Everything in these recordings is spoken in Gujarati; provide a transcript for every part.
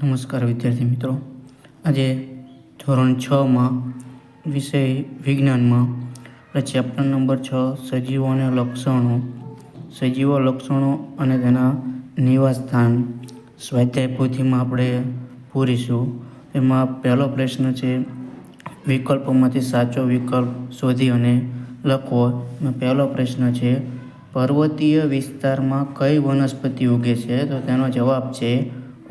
નમસ્કાર વિદ્યાર્થી મિત્રો, આજે ધોરણ 6માં વિષય વિજ્ઞાનમાં ચેપ્ટર નંબર 6 સજીવો અને લક્ષણો, સજીવો લક્ષણો અને તેના નિવાસસ્થાન સ્વાધ્યાય પોથીમાં આપણે પૂરીશું. એમાં પહેલો પ્રશ્ન છે, વિકલ્પોમાંથી સાચો વિકલ્પ શોધી અને લખવો. એમાં પહેલો પ્રશ્ન છે, પર્વતીય વિસ્તારમાં કઈ વનસ્પતિ ઉગે છે? તો તેનો જવાબ છે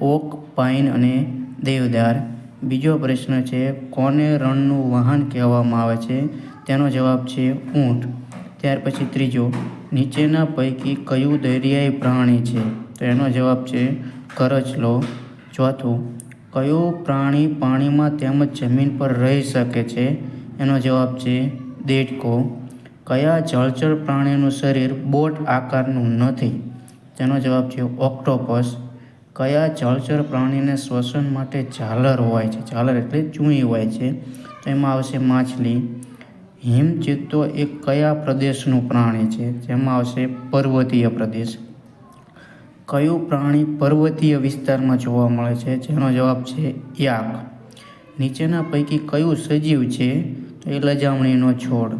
ઓક, પાઇન અને દેવદાર. બીજો પ્રશ્ન છે, કોને રણનું વાહન કહેવામાં આવે છે? તેનો જવાબ છે ઊંટ. ત્યાર પછી ત્રીજો, નીચેના પૈકી કયું દરિયાઈ પ્રાણી છે? તો એનો જવાબ છે કરચલો. ચોથું, કયું પ્રાણી પાણીમાં તેમજ જમીન પર રહી શકે છે? એનો જવાબ છે દેડકો. કયા જળચર પ્રાણીનું શરીર બોટ આકારનું નથી? તેનો જવાબ છે ઓક્ટોપસ. કયા જળચર પ્રાણીને શ્વસન માટે ઝાલર હોય છે? ઝાલર એટલે ચૂંઈ હોય છે. તો એમાં આવશે માછલી. હિમચિત્તો એ કયા પ્રદેશનું પ્રાણી છે? જેમાં આવશે પર્વતીય પ્રદેશ. કયું પ્રાણી પર્વતીય વિસ્તારમાં જોવા મળે છે? જેનો જવાબ છે યાક. નીચેના પૈકી કયું સજીવ છે? તો એ લજામણીનો છોડ.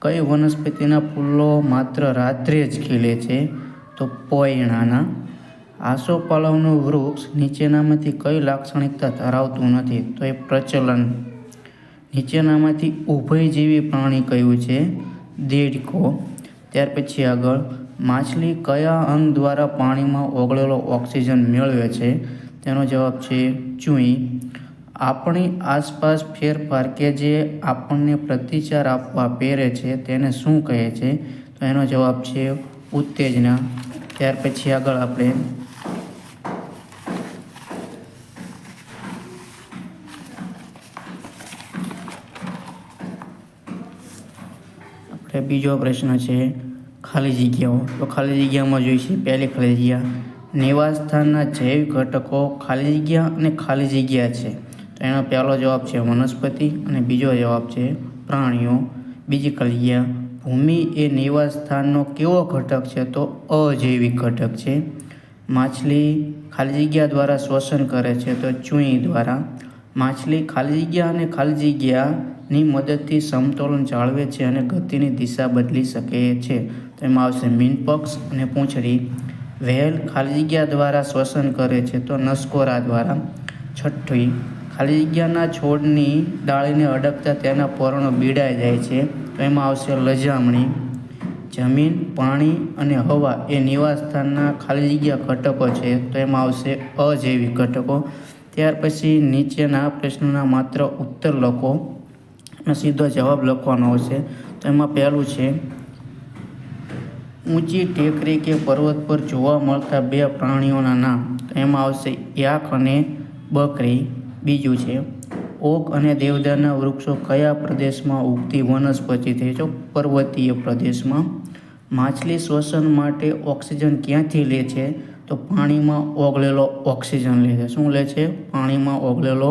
કઈ વનસ્પતિના ફૂલો માત્ર રાત્રે જ ખીલે છે? તો પોયણાના. આસોપાલવનું વૃક્ષ નીચેનામાંથી કઈ લાક્ષણિકતા ધરાવતું નથી? તો એ પ્રચલન. નીચેનામાંથી ઉભયજીવી પ્રાણી કયું છે? દેડકો. ત્યાર પછી આગળ, માછલી કયા અંગ દ્વારા પાણીમાં ઓગળેલો ઓક્સિજન મેળવે છે? તેનો જવાબ છે ચૂંઈ. આપણી આસપાસ ફેરફાર કે જે આપણને પ્રતિચાર આપવા પ્રેરે છે તેને શું કહે છે? તો એનો જવાબ છે ઉત્તેજના. ત્યાર પછી આગળ આપણે બીજો પ્રશ્ન છે, ખાલી જગ્યાઓ. તો ખાલી જગ્યામાં જોઈશે પહેલી ખાલી જગ્યા, નિવાસસ્થાનના જૈવિક ઘટકો ખાલી જગ્યા અને ખાલી જગ્યા છે. તો એનો પહેલો જવાબ છે વનસ્પતિ અને બીજો જવાબ છે પ્રાણીઓ. બીજી ખાલી જગ્યા, ભૂમિ એ નિવાસસ્થાનનો કેવો ઘટક છે? તો અજૈવિક ઘટક છે. માછલી ખાલી જગ્યા દ્વારા શ્વસન કરે છે? તો ચૂંઈ દ્વારા. માછલી ખાલી જગ્યા અને ખાલી જગ્યાની મદદથી સમતોલન જાળવે છે અને ગતિની દિશા બદલી શકે છે. તો એમાં આવશે મીનપક્ષ અને પૂંછડી. વહેલ ખાલી જગ્યા દ્વારા શ્વસન કરે છે? તો નસકોરા દ્વારા. છઠ્ઠી, ખાલી જગ્યાના છોડની ડાળીને અડકતા તેના પર્ણો બીડાઈ જાય છે? તો એમાં આવશે લજામણી. જમીન, પાણી અને હવા એ નિવાસસ્થાનના ખાલી જગ્યા ઘટકો છે? તો એમાં આવશે અજૈવિક ઘટકો. ત્યાર પછી નીચેના પ્રશ્નોના માત્ર ઉત્તર લખો અને સીધો જવાબ લખવાનો આવશે. તો એમાં પહેલું છે, ઊંચી ટેકરી કે પર્વત પર જોવા મળતા બે પ્રાણીઓના નામ. તો એમાં આવશે યાક અને બકરી. બીજું છે, ઓક અને દેવદારના વૃક્ષો કયા પ્રદેશમાં ઉગતી વનસ્પતિ છે? તો પર્વતીય પ્રદેશમાં. માછલી શ્વસન માટે ઓક્સિજન ક્યાંથી લે છે? તો પાણીમાં ઓગળેલો ઓક્સિજન લે છે. શું લે છે? પાણીમાં ઓગળેલો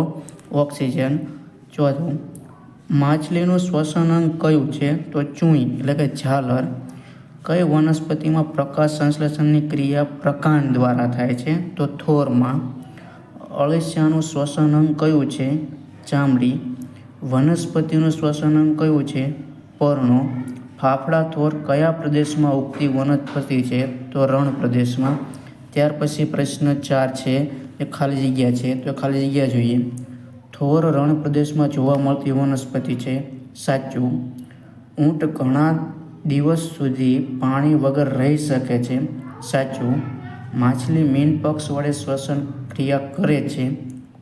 ઓક્સિજન. ચોથું, માછલીનું શ્વસન અંગ કયું છે? તો ચૂંઈ એટલે કે ઝાલર. કઈ વનસ્પતિમાં પ્રકાશ સંશ્લેષણની ક્રિયા પ્રકાંડ દ્વારા થાય છે? તો થોરમાં. અળસિયાનું શ્વસન અંગ કયું છે? ચામડી. વનસ્પતિનું શ્વસન અંગ કયું છે? પર્ણો. ફાફડા થોર કયા પ્રદેશમાં ઉગતી વનસ્પતિ છે? તો રણ પ્રદેશમાં. ત્યાર પછી પ્રશ્ન 4 છે, એ ખાલી જગ્યા છે. તો ખાલી જગ્યા જોઈએ. થોર રણ પ્રદેશમાં જોવા મળતી વનસ્પતિ છે? સાચું. ઊંટ ઘણા દિવસ સુધી પાણી વગર રહી શકે છે? સાચું. માછલી મીનપક્ષ વડે શ્વસન ક્રિયા કરે છે?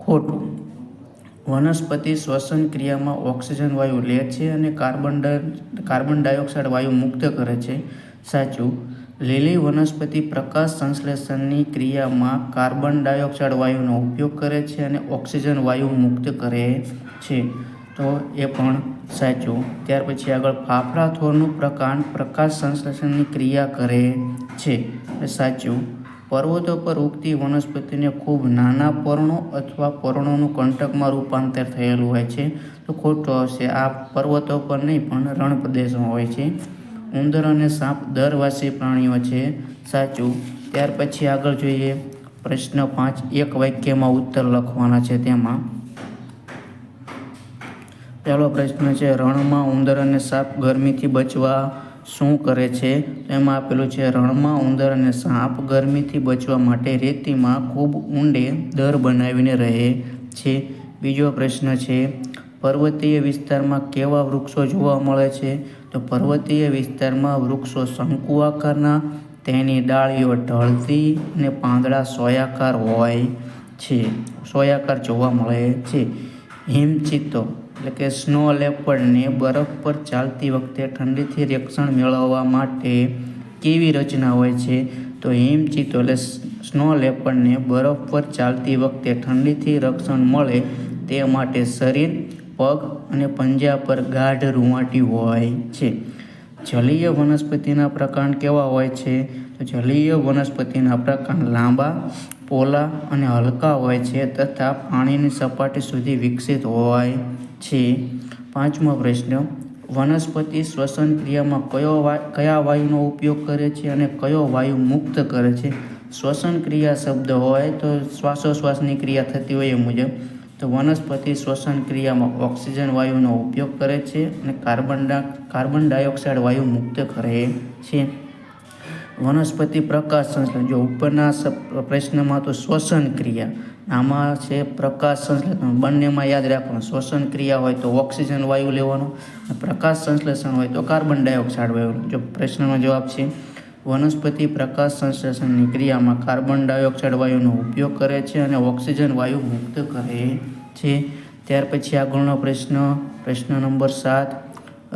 ખોટું. વનસ્પતિ શ્વસન ક્રિયામાં ઓક્સિજન વાયુ લે છે અને કાર્બન ડાયોક્સાઇડ વાયુ મુક્ત કરે છે? સાચું. લીલી વનસ્પતિ પ્રકાશ સંશ્લેષણની ક્રિયામાં કાર્બન ડાયોક્સાઇડ વાયુનો ઉપયોગ કરે છે અને ઓક્સિજન વાયુ મુક્ત કરે છે? તો એ પણ સાચું. ત્યાર પછી આગળ, ફાફડા થોરનું પ્રકાંડ પ્રકાશ સંશ્લેષણની ક્રિયા કરે છે? સાચું. પર્વતો પર ઉગતી વનસ્પતિને ખૂબ નાના પર્ણો અથવા પર્ણોનું કંટકમાં રૂપાંતર થયેલું હોય છે? તો ખોટું આવશે. આ પર્વતો પર નહીં પણ રણ પ્રદેશમાં હોય છે. ઉંદર અને સાપ દરવાસી પ્રાણીઓ છે? સાચું. ત્યાર પછી આગળ જોઈએ, પ્રશ્ન 5 એક વાક્યમાં ઉત્તર લખવાના છે. તેમાં પહેલો પ્રશ્ન છે, રણમાં ઉંદર અને સાપ ગરમીથી બચવા શું કરે છે? એમાં આપેલું છે, રણમાં ઉંદર અને સાપ ગરમીથી બચવા માટે રેતીમાં ખૂબ ઊંડે દર બનાવીને રહે છે. બીજો પ્રશ્ન છે, પર્વતીય વિસ્તારમાં કેવા વૃક્ષો જોવા મળે છે? તો પર્વતીય વિસ્તારમાં વૃક્ષો શંકુ આકારના, તેની ડાળીઓ ઢળતી અને પાંદડા સોયાકાર હોય છે. સોયાકાર જોવા મળે છે. હિમચિત્તો એટલે કે સ્નો લેપર્ડને બરફ પર ચાલતી વખતે ઠંડીથી રક્ષણ મેળવવા માટે કેવી રચના હોય છે? તો હિમચિત્તો એટલે સ્નો લેપર્ડને બરફ પર ચાલતી વખતે ઠંડીથી રક્ષણ મળે તે માટે શરીર, પગ અને પંજા પર ગાઢ રૂંવાટી હોય છે. જલીય વનસ્પતિના પ્રકાર કેવા હોય છે? તો જલીય વનસ્પતિના પ્રકાર લાંબા, પોલા અને હલકા હોય છે તથા પાણીની સપાટી સુધી વિકસિત હોય છે. પાંચમો પ્રશ્ન, વનસ્પતિ શ્વસન ક્રિયામાં કયા વાયુનો ઉપયોગ કરે છે અને કયો વાયુ મુક્ત કરે છે? શ્વસન ક્રિયા શબ્દ હોય તો શ્વાસોશ્વાસની ક્રિયા થતી હોય એ મુજબ, તો વનસ્પતિ શ્વસન ક્રિયામાં ઓક્સિજન વાયુનો ઉપયોગ કરે છે અને કાર્બન ડાયોક્સાઇડ વાયુ મુક્ત કરે છે. વનસ્પતિ પ્રકાશ સંશ્લેષણ, જો ઉપરના પ્રશ્નમાં તો શ્વસન ક્રિયા, આમાં છે પ્રકાશ સંશ્લેષણ. બંનેમાં યાદ રાખવાનું, શ્વસન ક્રિયા હોય તો ઓક્સિજન વાયુ લેવાનો, પ્રકાશ સંશ્લેષણ હોય તો કાર્બન ડાયોક્સાઇડ વાયુ. જો પ્રશ્નનો જવાબ છે વનસ્પતિ પ્રકાશ સંશ્લેષણની ક્રિયામાં કાર્બન ડાયોક્સાઇડ વાયુનો ઉપયોગ કરે છે અને ઓક્સિજન વાયુ મુક્ત કરે છે. ત્યાર પછી આગળનો પ્રશ્ન નંબર 7,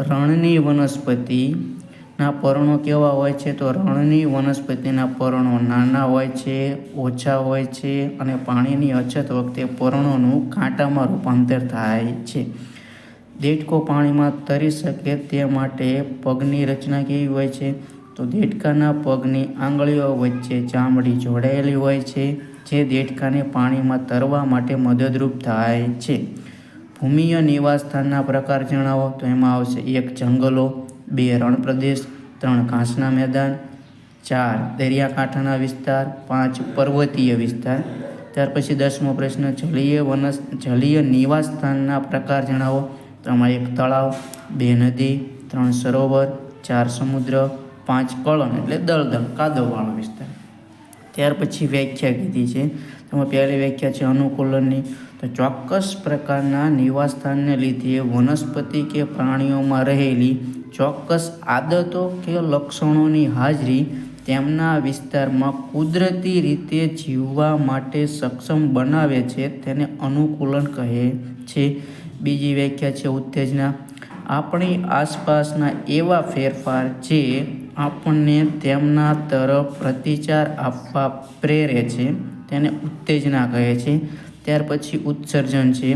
રણની વનસ્પતિના પર્ણો કેવા હોય છે? તો રણની વનસ્પતિના પર્ણો નાના હોય છે, ઓછા હોય છે અને પાણીની અછત વખતે પર્ણોનું કાંટામાં રૂપાંતર થાય છે. દેડકો પાણીમાં તરી શકે તે માટે પગની રચના કેવી હોય છે? તો દેડકાના પગની આંગળીઓ વચ્ચે ચામડી જોડાયેલી હોય છે, જે દેડકાને પાણીમાં તરવા માટે મદદરૂપ થાય છે. ભૂમિય નિવાસસ્થાનના પ્રકાર જણાવો. તો એમાં આવશે 1 જંગલો, 2 રણ પ્રદેશ, 3 ઘાસના મેદાન, 4 દરિયાકાંઠાના વિસ્તાર, 5 પર્વતીય વિસ્તાર. ત્યાર પછી 10મો પ્રશ્ન, જલીય નિવાસસ્થાનના પ્રકાર જણાવો. તો આમાં 1 તળાવ, 2 નદી, 3 સરોવર, 4 સમુદ્ર, 5 કળણ એટલે દળદળ કાદવવાળો વિસ્તાર. ત્યાર પછી વ્યાખ્યા કીધી છે. તેમાં પહેલી વ્યાખ્યા છે અનુકૂલનની. તો ચોક્કસ પ્રકારના નિવાસસ્થાનને લીધે વનસ્પતિ કે પ્રાણીઓમાં રહેલી ચોક્કસ આદતો કે લક્ષણોની હાજરી તેમના વિસ્તારમાં કુદરતી રીતે જીવવા માટે સક્ષમ બનાવે છે, તેને અનુકૂલન કહે છે. બીજી વ્યાખ્યા છે ઉત્તેજના. આપણી આસપાસના એવા ફેરફાર જે આપણને તેમના તરફ પ્રતિચાર આપવા પ્રેરે છે, તેને ઉત્તેજના કહે છે. ત્યાર પછી ઉત્સર્જન છે.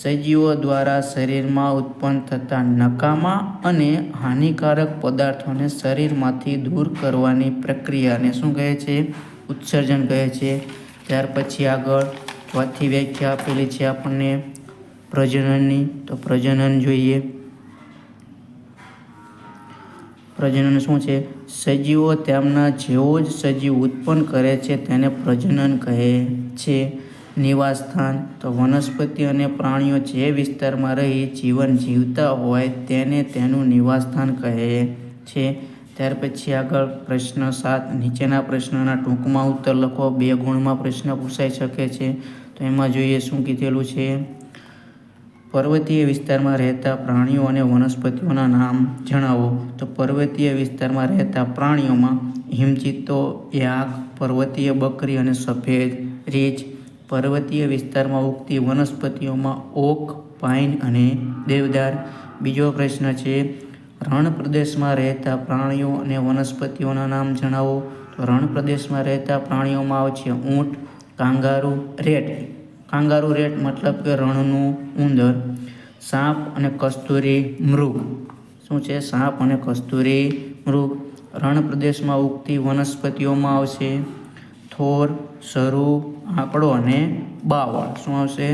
સજીવો દ્વારા શરીરમાં ઉત્પન્ન થતા નકામા અને હાનિકારક પદાર્થોને શરીરમાંથી દૂર કરવાની પ્રક્રિયાને શું કહે છે? ઉત્સર્જન કહે છે. ત્યાર પછી આગળ ચોથી વ્યાખ્યા આપેલી છે આપણને પ્રજનનની. તો પ્રજનન જોઈએ. પ્રજનન શું છે? સજીવો તેમના જેવો જ સજીવ ઉત્પન્ન કરે છે, તેને પ્રજનન કહે છે. નિવાસસ્થાન, તો વનસ્પતિ અને પ્રાણીઓ જે વિસ્તારમાં રહી જીવન જીવતા હોય તેને તેનું નિવાસસ્થાન કહે છે. ત્યાર પછી આગળ પ્રશ્ન 7, નીચેના પ્રશ્નના ટૂંકમાં ઉત્તર લખો. 2 ગુણમાં પ્રશ્ન પૂછાઈ શકે છે. તો એમાં જોઈએ શું કીધેલું છે. પર્વતીય વિસ્તારમાં રહેતા પ્રાણીઓ અને વનસ્પતિઓના નામ જણાવો. તો પર્વતીય વિસ્તારમાં રહેતા પ્રાણીઓમાં હિમચિત્તો, યાક, પર્વતીય બકરી અને સફેદ રીંછ. પર્વતીય વિસ્તારમાં ઉગતી વનસ્પતિઓમાં ઓક, પાઇન અને દેવદાર. બીજો પ્રશ્ન છે રણ પ્રદેશમાં રહેતા પ્રાણીઓ અને વનસ્પતિઓના નામ જણાવો. તો રણ પ્રદેશમાં રહેતા પ્રાણીઓમાં આવે છે ઊંટ, કાંગારૂ, રેટ. કાંગારૂ રેટ મતલબ કે રણનું ઉંદર. સાપ અને કસ્તુરી મૃગ. શું છે? સાપ અને કસ્તુરી મૃગ. રણ પ્રદેશમાં ઉગતી વનસ્પતિઓમાં આવશે થોર, સરુ, આંકડો અને બાવળ. શું આવશે?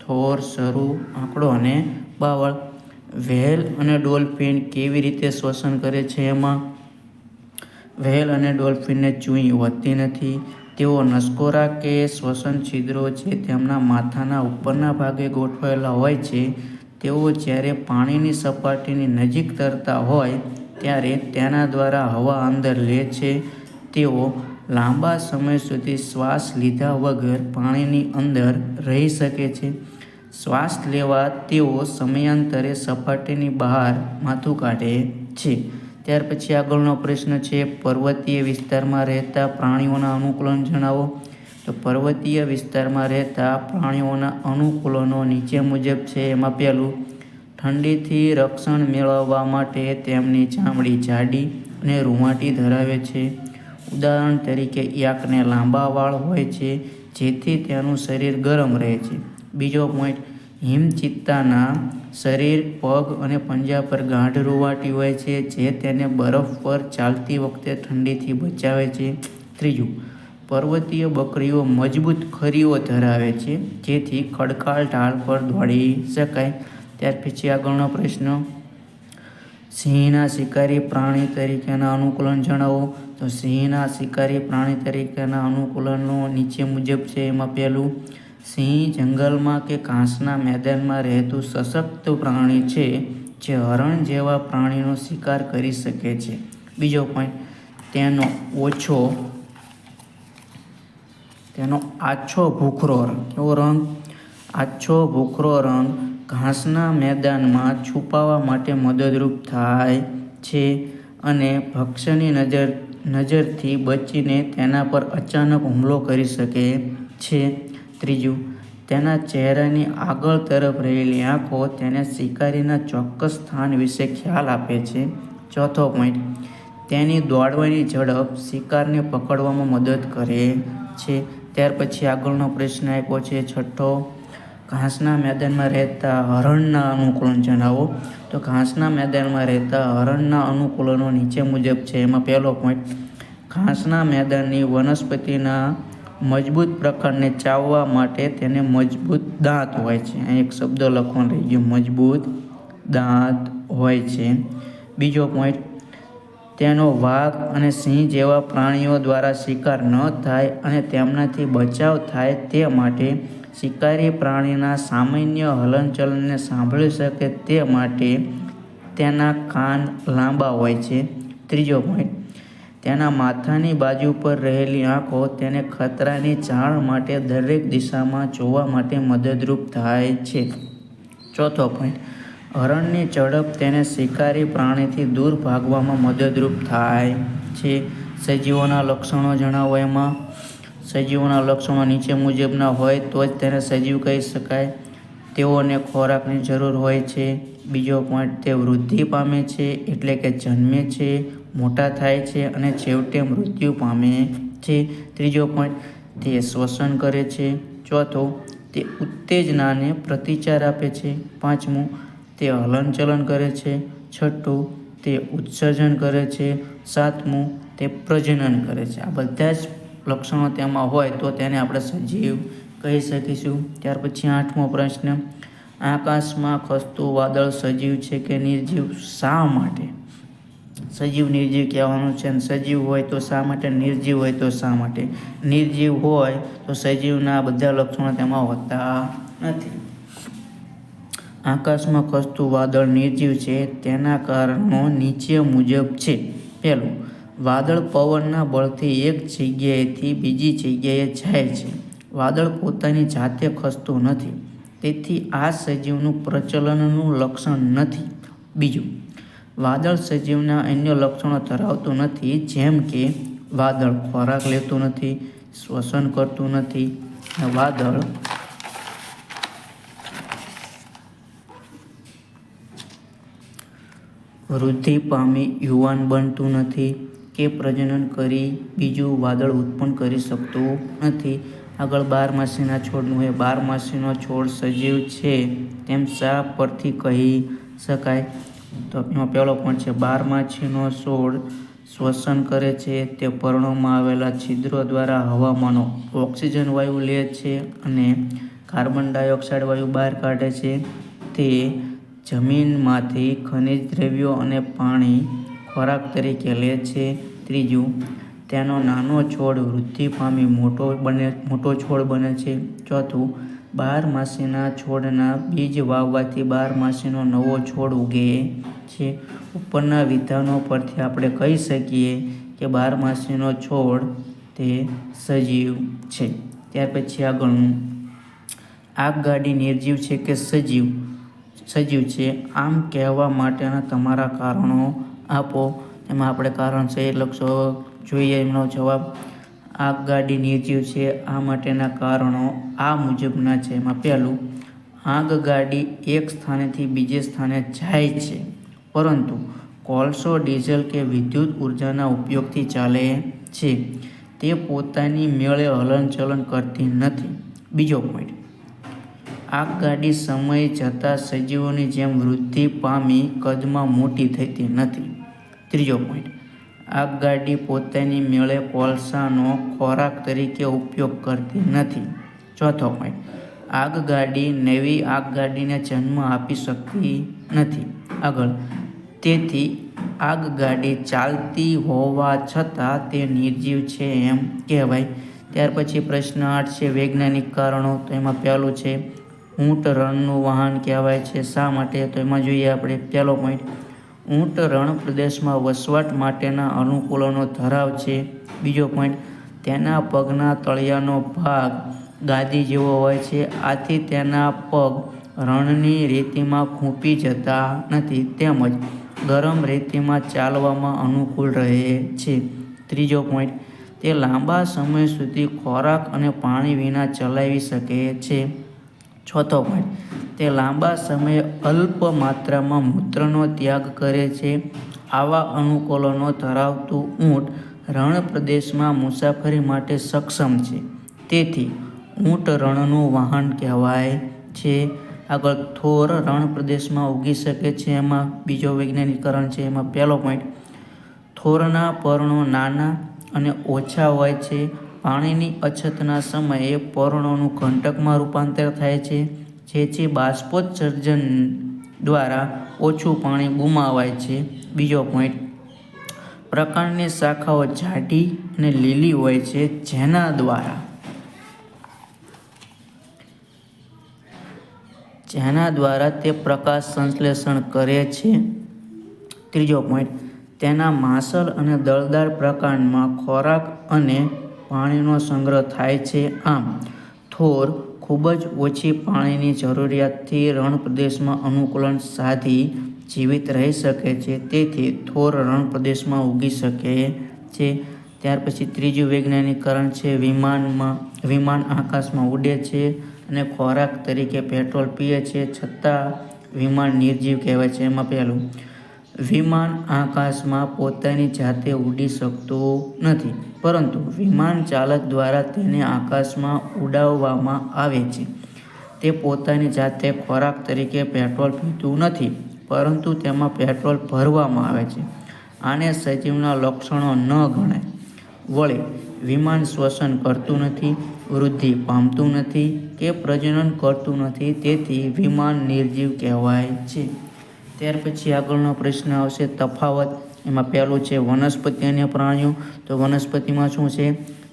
થોર, સરુ, આંકડો અને બાવળ. વ્હેલ અને ડોલ્ફિન કેવી રીતે શ્વસન કરે છે? એમાં વ્હેલ અને ડોલ્ફિનને ચૂંઈ હોતી નથી, તેઓ નસકોરા કે શ્વસન છિદ્રો છે તેમના માથાના ઉપરના ભાગે ગોઠવાયેલા હોય છે. તેઓ જ્યારે પાણીની સપાટીની નજીક તરતા હોય ત્યારે તેના દ્વારા હવા અંદર લે છે. તેઓ લાંબા સમય સુધી શ્વાસ લીધા વગર પાણીની અંદર રહી શકે છે. શ્વાસ લેવા તેઓ સમયાંતરે સપાટીની બહાર માથું કાઢે છે. ત્યાર પછી આગળનો પ્રશ્ન છે, પર્વતીય વિસ્તારમાં રહેતા પ્રાણીઓના અનુકૂલન જણાવો. તો પર્વતીય વિસ્તારમાં રહેતા પ્રાણીઓના અનુકૂલનો નીચે મુજબ છે. એમાં પહેલું, ઠંડીથી રક્ષણ મેળવવા માટે તેમની ચામડી જાડી અને રૂંવાટી ધરાવે છે. ઉદાહરણ તરીકે યાકને લાંબા વાળ હોય છે જેથી તેનું શરીર ગરમ રહે છે. બીજો પોઈન્ટ, હિમચિત્તાના શરીર, પગ અને પંજા પર ગાઢ રૂંવાટી હોય છે જે તેને બરફ પર ચાલતી વખતે ઠંડીથી બચાવે છે. ત્રીજું, પર્વતીય બકરીઓ મજબૂત ખરીઓ ધરાવે છે જેથી ખડકાળ ઢાળ પર દોડી શકાય. ત્યાર પછી આગળનો પ્રશ્ન, સિંહના શિકારી પ્રાણી તરીકેના અનુકૂલન જણાવો. તો સિંહના શિકારી પ્રાણી તરીકેના અનુકૂલનો નીચે મુજબ છે. એમાં પહેલું, સિંહ જંગલમાં કે ઘાસના મેદાનમાં રહેતું સશક્ત પ્રાણી છે જે હરણ જેવા પ્રાણીનો શિકાર કરી શકે છે. બીજો પોઈન્ટ, તેનો આછો ભૂખરો રંગ. કેવો રંગ? આછો ભૂખરો રંગ ઘાસના મેદાનમાં છુપાવા માટે મદદરૂપ થાય છે અને ભક્ષ્યની નજરથી બચીને તેના પર અચાનક હુમલો કરી શકે છે. ત્રીજું, તેના ચહેરાની આગળ તરફ રહેલી આંખો તેને શિકારીના ચોક્કસ સ્થાન વિશે ખ્યાલ આપે છે. ચોથો પોઈન્ટ, તેની દોડવાની ઝડપ શિકારને પકડવામાં મદદ કરે છે. ત્યાર પછી આગળનો પ્રશ્ન આપ્યો છે છઠ્ઠો, ઘાસના મેદાનમાં રહેતા હરણના અનુકૂલન જણાવો. તો ઘાસના મેદાનમાં રહેતા હરણના અનુકૂલનો નીચે મુજબ છે. એમાં પહેલો પોઈન્ટ, ઘાસના મેદાનની વનસ્પતિના મજબૂત પ્રકારને ચાવવા માટે તેને મજબૂત દાંત હોય છે. અહીં એક શબ્દ લખવાનો રહી ગયો, મજબૂત દાંત હોય છે. બીજો પોઈન્ટ, તેનો વાઘ અને સિંહ જેવા પ્રાણીઓ દ્વારા શિકાર ન થાય અને તેમનાથી બચાવ થાય તે માટે શિકારી પ્રાણીના સામાન્ય હલનચલનને સાંભળી શકે તે માટે તેના કાન લાંબા હોય છે. ત્રીજો પોઈન્ટ, તેના માથાની બાજુ પર રહેલી આંખો તેને ખતરાની જાણ માટે દરેક દિશામાં જોવા માટે મદદરૂપ થાય છે. ચોથો પોઈન્ટ, હરણની ઝડપ તેને શિકારી પ્રાણીથી દૂર ભાગવામાં મદદરૂપ થાય છે. સજીવોના લક્ષણો જણાવો. એમાં સજીવોના લક્ષણો નીચે મુજબના હોય તો જ તેને સજીવ કહી શકાય. તેઓને ખોરાકની જરૂર હોય છે. બીજો પોઈન્ટ, તે વૃદ્ધિ પામે છે એટલે કે જન્મે છે, મોટા થાય છે અને છેવટે મૃત્યુ પામે છે. ત્રીજો પોઈન્ટ, તે શ્વસન કરે છે. ચોથો, તે ઉત્તેજનાને પ્રતિચાર આપે છે. પાંચમું, તે હલનચલન કરે છે. છઠ્ઠું, તે ઉત્સર્જન કરે છે. સાતમું, તે પ્રજનન કરે છે. આ બધા જ લક્ષણો તેમાં હોય તો તેને આપણે સજીવ કહી શકીશું. ત્યાર પછી આઠમો પ્રશ્ન, આકાશમાં ખસતું વાદળ સજીવ છે કે નિર્જીવ? શા માટે? સજીવ નિર્જીવ કહેવાનું છે. સજીવ હોય તો શા માટે? નિર્જીવ હોય તો શા માટે? નિર્જીવ હોય તો સજીવના બધા લક્ષણો તેમાં હોતા નથી. આકાશમાં ખસતું વાદળ નિર્જીવ છે તેના કારણો નીચે મુજબ છે. પહેલું, વાદળ પવનના બળથી એક જગ્યાએથી બીજી જગ્યાએ જાય છે. વાદળ પોતાની જાતે ખસતું નથી, તેથી આ સજીવનું પ્રચલનનું લક્ષણ નથી. બીજું, વાદળ સજીવના અન્ય લક્ષણો ધરાવતું નથી, જેમ કે વાદળ ખોરાક લેતું નથી, શ્વસન કરતું નથી અને વાદળ વૃદ્ધિ પામી યુવાન બનતું નથી કે પ્રજનન કરી બીજું વાદળ ઉત્પન્ન કરી શકતું નથી. આગળ બારમાસીના છોડનું હોય. બારમાસીનો છોડ સજીવ છે તેમ શા પરથી કહી શકાય? તો એમાં પહેલો પોઈન્ટ છે, બારમાસીનો છોડ શ્વસન કરે છે. તે પર્ણોમાં આવેલા છિદ્રો દ્વારા હવામાંનો ઓક્સિજન વાયુ લે છે અને કાર્બન ડાયોક્સાઇડ વાયુ બહાર કાઢે છે. તે જમીનમાંથી ખનિજ દ્રવ્યો અને પાણી ખોરાક તરીકે લે છે. ત્રીજું, તેનો નાનો છોડ વૃદ્ધિ પામી મોટો છોડ બને છે. ચોથું, બારમાસીના છોડના બીજ વાવવાથી બારમાસીનો નવો છોડ ઉગે છે. ઉપરના વિધાનો પરથી આપણે કહી શકીએ કે બારમાસીનો છોડ તે સજીવ છે. ત્યાર પછી આગળનું, આગગાડી નિર્જીવ છે કે સજીવ છે? આમ કહેવા માટેના તમારા કારણો આપો. એમાં આપણે કારણ છે એ લખશો. જોઈએ એમનો જવાબ. આગગાડી નિર્જીવ છે આ માટેના કારણો આ મુજબના છે. એમાં પહેલું, આગગાડી એક સ્થાનેથી બીજે સ્થાને જાય છે, પરંતુ કોલસો, ડીઝલ કે વિદ્યુત ઉર્જાના ઉપયોગથી ચાલે છે. તે પોતાની મેળે હલનચલન કરતી નથી. બીજો પોઈન્ટ, આગગાડી સમય જતાં સજીવોની જેમ વૃદ્ધિ પામી કદમાં મોટી થતી નથી. ત્રીજો પોઈન્ટ, આગગાડી પોતાની મેળે કોલસાનો ખોરાક તરીકે ઉપયોગ કરતી નથી. ચોથો પોઈન્ટ, આગગાડી નવી આગગાડીને જન્મ આપી શકતી નથી. આગળ, તેથી આગગાડી ચાલતી હોવા છતાં તે નિર્જીવ છે એમ કહેવાય. ત્યાર પછી પ્રશ્ન 8 છે વૈજ્ઞાનિક કારણો. તો એમાં પહેલું છે, ઊંટ રણનું વાહન કહેવાય છે. શા માટે? તો એમાં જોઈએ આપણે. પહેલો પોઈન્ટ, ઊંટ રણ પ્રદેશમાં વસવાટ માટેના અનુકૂલનો ધરાવ છે. બીજો પોઈન્ટ, તેના પગના તળિયાનો ભાગ ગાદી જેવો હોય છે, આથી તેના પગ રણની રેતીમાં ખૂંપી જતા નથી, તેમજ ગરમ રેતીમાં ચાલવામાં અનુકૂળ રહે છે. ત્રીજો પોઈન્ટ, તે લાંબા સમય સુધી ખોરાક અને પાણી વિના ચલાવી શકે છે. ચોથો પોઈન્ટ, તે લાંબા સમયે અલ્પ માત્રામાં મૂત્રનો ત્યાગ કરે છે. આવા અનુકૂલનો ધરાવતું ઊંટ રણ પ્રદેશમાં મુસાફરી માટે સક્ષમ છે, તેથી ઊંટ રણનું વાહન કહેવાય છે. આગળ, થોર રણ પ્રદેશમાં ઉગી શકે છે. એમાં બીજો વૈજ્ઞાનિક કારણ છે. એમાં પહેલો પોઈન્ટ, થોરના પર્ણો નાના અને ઓછા હોય છે. પાણીની અછતના સમયે પર્ણોનું ઘંટકમાં રૂપાંતર થાય છે, જેથી બાષ્પોત્સર્જન દ્વારા ઓછું પાણી ગુમાવાય છે. બીજો પોઈન્ટ, પ્રકાંડની શાખાઓ જાડી અને લીલી હોય છે, જેના દ્વારા તે પ્રકાશ સંશ્લેષણ કરે છે. ત્રીજો પોઈન્ટ, તેના માંસલ અને દળદાર પ્રકાંડમાં ખોરાક અને પાણીનો સંગ્રહ થાય છે. આમ થોર ખૂબ જ ઓછી પાણીની જરૂરિયાતથી રણ પ્રદેશમાં અનુકૂલન સાધી જીવિત રહી શકે છે, તેથી થોર રણ પ્રદેશમાં ઉગી શકે છે. ત્યાર પછી ત્રીજું વૈજ્ઞાનિક કારણ છે વિમાન આકાશમાં ઉડે છે અને ખોરાક તરીકે પેટ્રોલ પીએ છે, છતાં વિમાન નિર્જીવ કહેવાય છે. એમાં પહેલું, વિમાન આકાશમાં પોતાની જાતે ઉડી શકતું નથી, પરંતુ વિમાન ચાલક દ્વારા તેને આકાશમાં ઉડાવવામાં આવે છે. તે પોતાની જાતે ખોરાક તરીકે પેટ્રોલ પીતું નથી, પરંતુ તેમાં પેટ્રોલ ભરવામાં આવે છે. આને સજીવના લક્ષણો ન ગણાય. વળી, વિમાન શ્વસન કરતું નથી, વૃદ્ધિ પામતું નથી કે પ્રજનન કરતું નથી, તેથી વિમાન નિર્જીવ કહેવાય છે. ત્યાર પછી આગળનો પ્રશ્ન આવશે તફાવત. એમાં પહેલું છે વનસ્પતિ અને પ્રાણીઓ. તો વનસ્પતિમાં શું છે?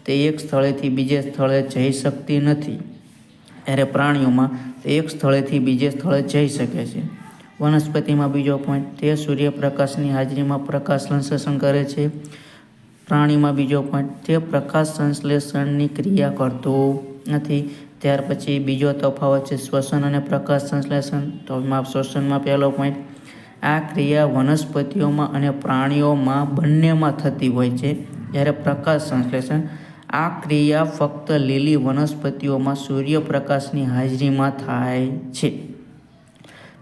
તે એક સ્થળેથી બીજે સ્થળે જઈ શકતી નથી. ત્યારે પ્રાણીઓમાં તે એક સ્થળેથી બીજે સ્થળે જઈ શકે છે. વનસ્પતિમાં બીજો પોઈન્ટ, તે સૂર્યપ્રકાશની હાજરીમાં પ્રકાશ સંશ્લેષણ કરે છે. પ્રાણીમાં બીજો પોઈન્ટ, તે પ્રકાશ સંશ્લેષણની ક્રિયા કરતું નથી. ત્યાર પછી બીજો તફાવત છે શ્વસન અને પ્રકાશ સંશ્લેષણ. તો શ્વસનમાં પહેલો પોઈન્ટ, આ ક્રિયા વનસ્પતિઓમાં અને પ્રાણીઓમાં બંનેમાં થતી હોય છે, જ્યારે પ્રકાશ સંશ્લેષણ આ ક્રિયા ફક્ત લીલી વનસ્પતિઓમાં સૂર્યપ્રકાશની હાજરીમાં થાય છે.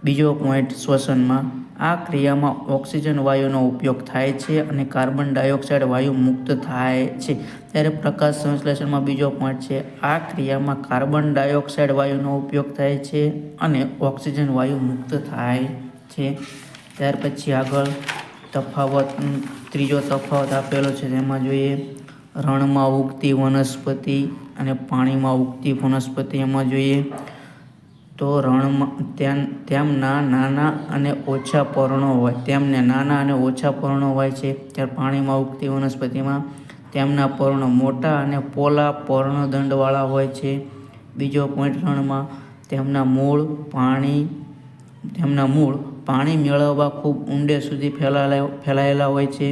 બીજો પોઈન્ટ, શ્વસનમાં આ ક્રિયામાં ઓક્સિજન વાયુનો ઉપયોગ થાય છે અને કાર્બન ડાયોક્સાઇડ વાયુ મુક્ત થાય છે. ત્યારે પ્રકાશ સંશ્લેષણમાં બીજો પોઈન્ટ છે, આ ક્રિયામાં કાર્બન ડાયોક્સાઇડ વાયુનો ઉપયોગ થાય છે અને ઓક્સિજન વાયુ મુક્ત થાય છે. ત્યાર પછી આગળ ત્રીજો તફાવત આપેલો છે, તેમાં જોઈએ રણમાં ઉગતી વનસ્પતિ અને પાણીમાં ઉગતી વનસ્પતિ. એમાં જોઈએ તો રણમાં તેમના નાના અને ઓછા પર્ણો હોય છે, ત્યારે પાણીમાં ઉગતી વનસ્પતિમાં તેમના પર્ણો મોટા અને પોલા પર્ણદંડવાળા હોય છે. બીજો પોઈન્ટ 3માં તેમના મૂળ પાણી મેળવવા ખૂબ ઊંડે સુધી ફેલાયેલા હોય છે.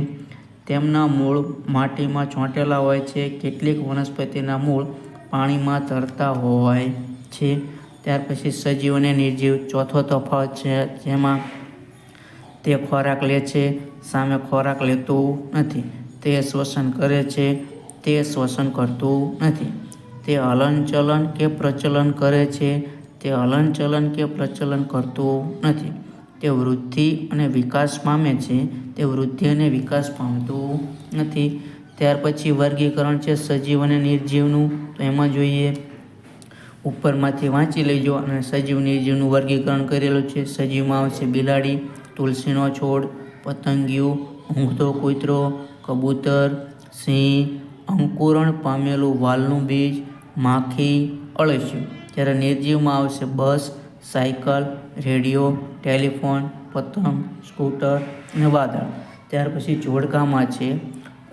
તેમના મૂળ માટીમાં ચોંટેલા હોય છે. કેટલીક વનસ્પતિના મૂળ પાણીમાં તરતા હોય છે. ત્યાર પછી સજીવ અને નિર્જીવ ચોથો તફાવત છે, જેમાં તે ખોરાક લે છે સામે ખોરાક લેતું નથી. તે શ્વસન કરે છે, તે શ્વસન કરતું નથી. તે હલનચલન કે પ્રચલન કરે છે, તે હલનચલન કે પ્રચલન કરતું નથી. તે વૃદ્ધિ અને વિકાસ પામે છે, તે વૃદ્ધિ અને વિકાસ પામતું નથી. ત્યાર પછી વર્ગીકરણ છે સજીવ અને નિર્જીવનું. તો એમાં જોઈએ, ઉપરમાંથી વાંચી લેજો અને સજીવ નિર્જીવનું વર્ગીકરણ કરેલું છે. સજીવમાં આવશે બિલાડી, તુલસીનો છોડ, પતંગિયું, ઊંઘતો કૂતરો, કબૂતર, સિંહ, અંકુરણ પામેલું વાલનું બીજ, માખી, અળસિયું. જ્યારે નિર્જીવમાં આવશે બસ, સાયકલ, રેડિયો, ટેલિફોન, પતંગ, સ્કૂટર અને વાદળ. ત્યાર પછી જોડકામાં છે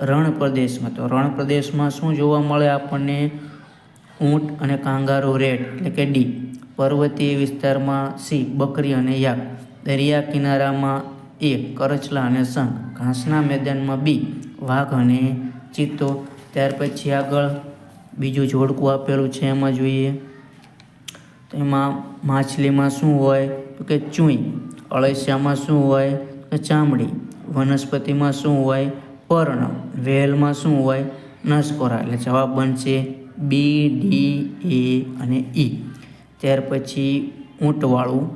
રણ પ્રદેશમાં. તો રણ પ્રદેશમાં શું જોવા મળે આપણને? ઊંટ અને કાંગારૂ રેટ એટલે કે ડી. પર્વતીય વિસ્તારમાં સી, બકરી અને યાક. દરિયા કિનારામાં એ, કરચલા અને શંખ. ઘાસના મેદાનમાં બી, વાઘ અને ચિત્તો. ત્યાર પછી આગળ બીજું જોડકું આપેલું છે, એમાં જોઈએ તો એમાં માછલીમાં શું હોય તો કે ચૂઈ. અળસિયામાં શું હોય તો ચામડી. વનસ્પતિમાં શું હોય? પર્ણ. વ્હેલમાં શું હોય? નસકોરા. એટલે જવાબ બનશે બી, ડી, એ અને ઈ. ત્યાર પછી ઊંટવાળું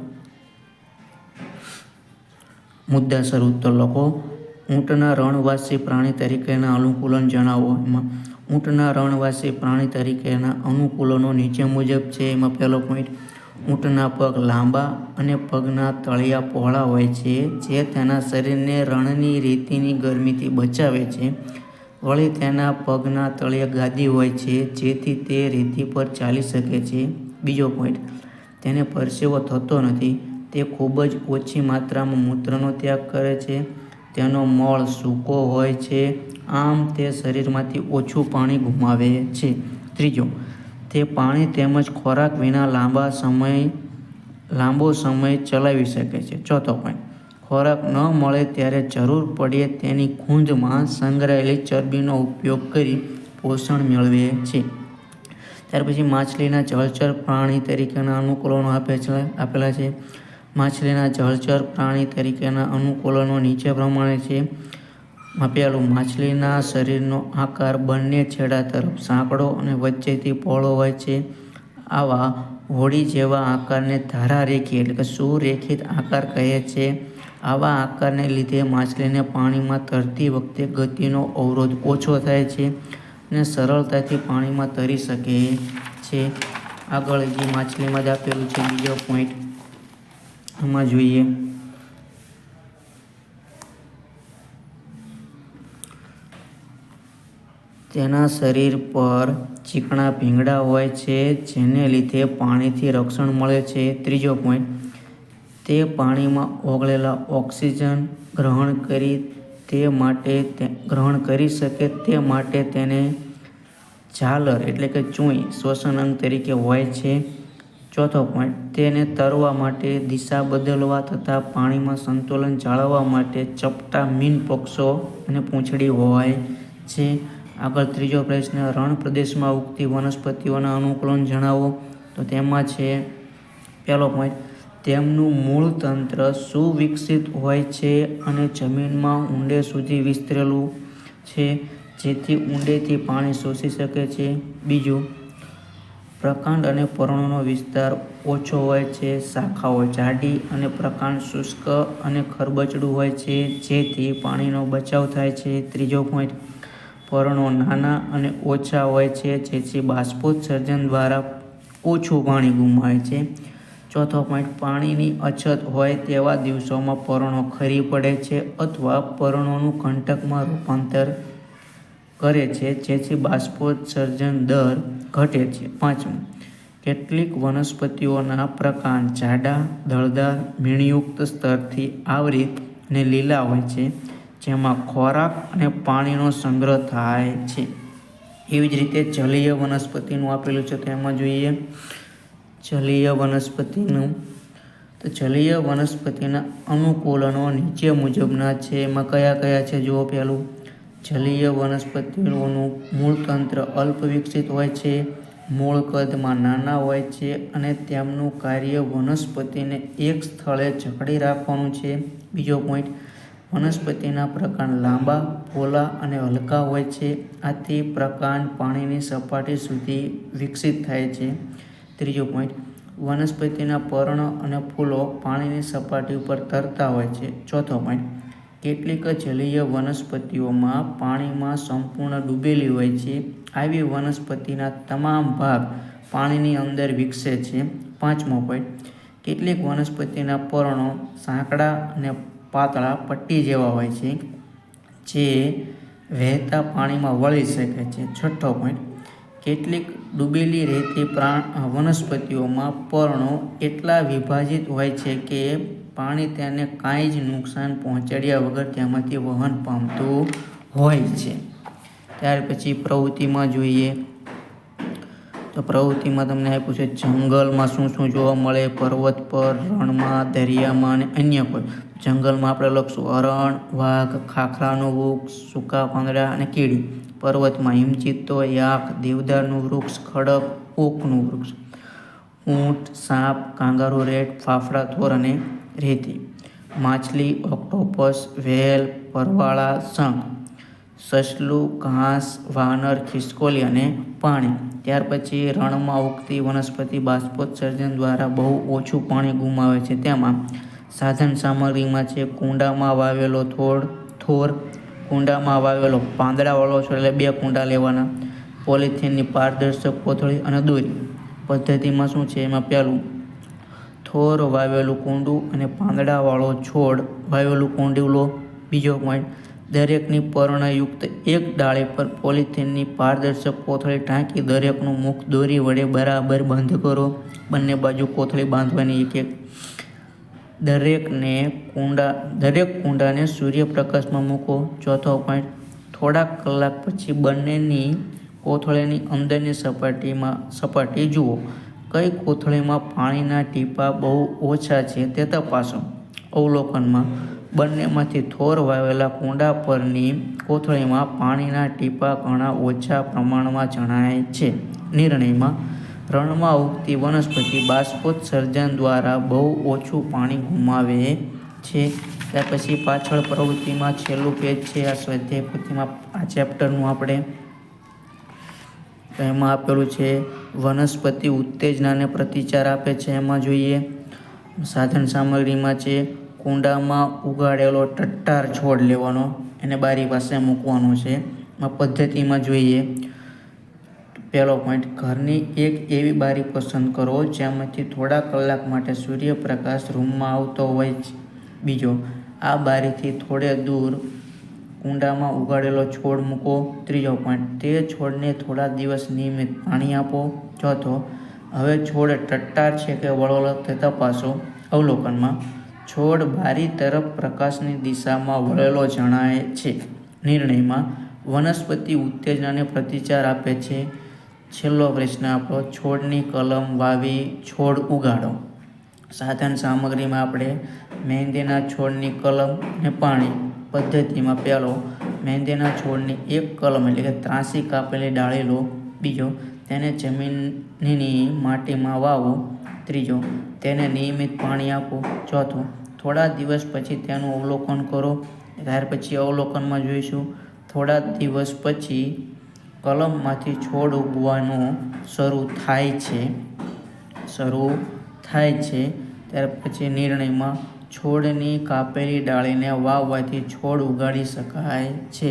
મુદ્દાસર ઉત્તર લખો. ઊંટના રણવાસી પ્રાણી તરીકેના અનુકૂલન જણાવો. એમાં ઊંટના રણવાસી પ્રાણી તરીકેના અનુકૂલનો નીચે મુજબ છે. એમાં પહેલો પોઈન્ટ, ઊંટના પગ લાંબા અને પગના તળિયા પહોળા હોય છે, જે તેના શરીરને રણની રેતીની ગરમીથી બચાવે છે. વળી તેના પગના તળિયે ગાદી હોય છે, જેથી તે રેતી પર ચાલી શકે છે. બીજો પોઈન્ટ, તેને પરસેવો થતો નથી. તે ખૂબ જ ઓછી માત્રામાં મૂત્રનો ત્યાગ કરે છે. તેનો મળ સૂકો હોય છે, આમ તે શરીરમાંથી ઓછું પાણી ગુમાવે છે. ત્રીજો, તે પાણી તેમજ ખોરાક વિના લાંબો સમય ચલાવી શકે છે. ચોથો પોઈન્ટ, ખોરાક ન મળે ત્યારે જરૂર પડ્યે તેની ખૂંદમાં સંગ્રહાયેલી ચરબીનો ઉપયોગ કરી પોષણ મેળવે છે. ત્યાર પછી માછલીના જળચર પ્રાણી તરીકેના અનુકૂલનો આપેલા છે. માછલીના જળચર પ્રાણી તરીકેના અનુકૂલનો નીચે પ્રમાણે છે. પહેલું, માછલીના શરીરનો આકાર બંને છેડા તરફ સાંકડો અને વચ્ચેથી પહોળો હોય છે. આવા હોડી જેવા આકારને ધારારેખી એટલે કે સુરેખિત આકાર કહે છે. આવા આકારને લીધે માછલીને પાણીમાં તરતી વખતે ગતિનો અવરોધ ઓછો થાય છે અને સરળતાથી પાણીમાં તરી શકે છે. આગળ જે માછલીમાં જ આપેલું છે બીજો પોઈન્ટ, એમાં જોઈએ તેના શરીર પર ચીકણા ભીંગડા હોય છે, જેને લીધે પાણીથી રક્ષણ મળે છે. ત્રીજો પોઈન્ટ, તે પાણીમાં ઓગળેલા ઓક્સિજન ગ્રહણ કરી શકે તે માટે તેને ઝાલર એટલે કે ચૂઈ શ્વસન અંગ તરીકે હોય છે. ચોથો પોઈન્ટ, તેને તરવા માટે, દિશા બદલવા તથા પાણીમાં સંતુલન જાળવવા માટે ચપટા મીનપક્ષો અને પૂંછડી હોય છે. આગળ ત્રીજો પ્રશ્ન, રણ પ્રદેશમાં ઉગતી વનસ્પતિઓના અનુકૂલન જણાવો. તો તેમાં છે પહેલો પોઈન્ટ, તેમનું મૂળ તંત્ર સુવિકસિત હોય છે અને જમીનમાં ઊંડે સુધી વિસ્તરેલું છે, જેથી ઊંડેથી પાણી શોષી શકે છે. બીજું, પ્રકાંડ અને પર્ણોનો વિસ્તાર ઓછો હોય છે. શાખાઓ જાડી અને પ્રકાંડ શુષ્ક અને ખરબચડું હોય છે, જેથી પાણીનો બચાવ થાય છે. ત્રીજો પોઈન્ટ, પર્ણો નાના અને ઓછા હોય છે, જેથી બાષ્પોત્સર્જન દ્વારા ઓછું પાણી ગુમાવે છે. ચોથો પોઈન્ટ, પાણીની અછત હોય તેવા દિવસોમાં પર્ણો ખરી પડે છે અથવા પર્ણોનું કંટકમાં રૂપાંતર કરે છે, જેથી બાષ્પોત્સર્જન દર ઘટે છે. પાંચમું, કેટલીક વનસ્પતિઓના પ્રકાંડ જાડા, દળદાર, મીણયુક્ત સ્તરથી આવરિત અને લીલા હોય છે, જેમાં ખોરાક અને પાણીનો સંગ્રહ થાય છે. એવી જ રીતે જલીય વનસ્પતિનું આપેલું છે, તો એમાં જોઈએ જલીય વનસ્પતિનું. તો જલીય વનસ્પતિના અનુકૂલનો નીચે મુજબના છે. એમાં કયા કયા છે જુઓ. પહેલું, જલીય વનસ્પતિઓનું મૂળતંત્ર અલ્પ વિકસિત હોય છે, મૂળ કદમાં નાના હોય છે અને તેમનું કાર્ય વનસ્પતિને એક સ્થળે જકડી રાખવાનું છે. બીજો પોઈન્ટ, વનસ્પતિના પ્રકાંડ લાંબા, પોલા અને હલકા હોય છે. આથી પ્રકાંડ પાણીની સપાટી સુધી વિકસિત થાય છે. ત્રીજો પોઈન્ટ, વનસ્પતિના પર્ણ અને ફૂલો પાણીની સપાટી ઉપર તરતા હોય છે. ચોથો પોઈન્ટ, કેટલીક જલીય વનસ્પતિઓમાં પાણીમાં સંપૂર્ણ ડૂબેલી હોય છે. આવી વનસ્પતિના તમામ ભાગ પાણીની અંદર વિકસે છે. પાંચમો પોઈન્ટ, કેટલીક વનસ્પતિના પર્ણો સાંકડા અને પાતળા પટ્ટી જેવા હોય છે, જે વહેતા પાણીમાં વળી શકે છે. છઠ્ઠો પોઈન્ટ, કેટલીક ડૂબેલી રહેતી વનસ્પતિઓમાં પર્ણો એટલા વિભાજિત હોય છે કે પાણી તેને કાંઈ જ નુકસાન પહોંચાડ્યા વગર તેમાંથી વહન પામતું હોય છે. ત્યાર પછી પ્રવૃત્તિમાં જોઈએ, તો પ્રવૃત્તિમાં તમને આપ્યું છે જંગલમાં શું શું જોવા મળે. પર્વત પર, રણમાં, દરિયામાં અને અન્ય કોઈ. જંગલમાં આપણે લખશું હરણ, વાઘ, ખાખરાનું વૃક્ષ, સૂકા પાંદડા અને કીડી. પર્વતમાં હિમચિત્તો, યાક, દેવદારનું વૃક્ષ, ખડક, ઓકનું વૃક્ષ. ઊંટ, સાપ, કાંગારૂ રેટ, ફાફડા થોર અને રેતી. માછલી, ઓક્ટોપસ, વ્હેલ, પરવાળા, શંખ. સસલું, ઘાસ, વાનર, ખિસકોલી અને પાણી. ત્યાર પછી રણમાં ઉગતી વનસ્પતિ બાષ્પોત્સર્જન દ્વારા બહુ ઓછું પાણી ગુમાવે છે. તેમાં સાધન સામગ્રીમાં છે કુંડામાં વાવેલો થોર, કુંડામાં વાવેલો પાંદડાવાળો છોડ, એટલે 2 કુંડા લેવાના. પોલિથીનની પારદર્શક કોથળી અને દોરી. પદ્ધતિમાં શું છે, એમાં પહેલું, થોર વાવેલું કુંડું અને પાંદડાવાળો છોડ વાવેલું કુંડું લો. બીજો પોઈન્ટ, દરેકની પર્ણયુક્ત એક ડાળી પર પોલિથીનની પારદર્શક કોથળી ઢાંકી દરેકનું મુખ દોરી વડે બરાબર બંધ કરો. બંને બાજુ કોથળી બાંધવાની એક. દરેક કુંડાને સૂર્યપ્રકાશમાં મૂકો. ચોથો પોઈન્ટ, થોડાક કલાક પછી બંનેની કોથળીની અંદરની સપાટી જુઓ. કઈ કોથળીમાં પાણીના ટીપાં બહુ ઓછા છે તે તપાસો. અવલોકનમાં, બંનેમાંથી થોર વાવેલા કુંડા પરની કોથળીમાં પાણીના ટીપાં ઘણા ઓછા પ્રમાણમાં જણાય છે. નિર્ણયમાં, રણમાં ઉગતી વનસ્પતિ બાષ્પોત્સર્જન દ્વારા બહુ ઓછું પાણી ગુમાવે છે. ત્યાર પછી પાછળ પ્રવૃત્તિમાં છેલ્લું પેજ છે આ સ્વાધ્યાય પોથીમાં, આ ચેપ્ટરનું આપણે. તો એમાં આપેલું છે વનસ્પતિ ઉત્તેજનાને પ્રતિચાર આપે છે. એમાં જોઈએ સાધન સામગ્રીમાં છે કુંડામાં ઉગાડેલો ટટ્ટાર છોડ લેવાનો, એને બારી પાસે મૂકવાનો છે. પદ્ધતિમાં જોઈએ, પહેલો પોઈન્ટ, ઘરની એક એવી બારી પસંદ કરો જેમાંથી થોડા કલાક માટે સૂર્યપ્રકાશ રૂમમાં આવતો હોય. બીજો, આ બારીથી થોડે દૂર કુંડામાં ઉગાડેલો છોડ મૂકો. ત્રીજો પોઈન્ટ, તે છોડને થોડા દિવસ નિયમિત પાણી આપો. ચોથો, હવે છોડ ટટ્ટાર છે કે વળોલો તે તપાસો. અવલોકનમાં, છોડ બારી તરફ પ્રકાશની દિશામાં વળેલો જણાય છે. નિર્ણયમાં, વનસ્પતિ ઉત્તેજનાને પ્રતિચાર આપે છે. છેલ્લો પ્રશ્ન આપણો, છોડની કલમ વાવી છોડ ઉગાડો. સાધન સામગ્રીમાં આપણે મહેંદીના છોડની કલમ અને પાણી. પદ્ધતિમાં પહેલો, મહેંદીના છોડની એક કલમ એટલે કે ત્રાંસી કાપેલી ડાળી લો. બીજો, તેને જમીનની માટીમાં વાવો. ત્રીજો, તેને નિયમિત પાણી આપો. ચોથો, થોડા દિવસ પછી તેનું અવલોકન કરો. ત્યાર પછી અવલોકનમાં જોઈશું, થોડા દિવસ પછી કલમમાંથી છોડ ઉગવાનું શરૂ થાય છે. ત્યાર પછી નિર્ણયમાં, છોડની કાપેલી ડાળીને વાવવાથી છોડ ઉગાડી શકાય છે.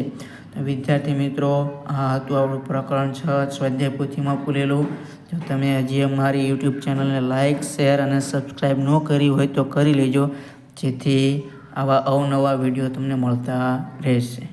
તો વિદ્યાર્થી મિત્રો, આ હતું આપણું પ્રકરણ 6 સ્વાધ્યાય પોથીમાં પૂરેલું. જો તમે હજી અમારી યુટ્યુબ ચેનલને લાઇક, શેર અને સબસ્ક્રાઈબ ન કરી હોય તો કરી લેજો, જેથી આવા અવનવા વિડીયો તમને મળતા રહેશે.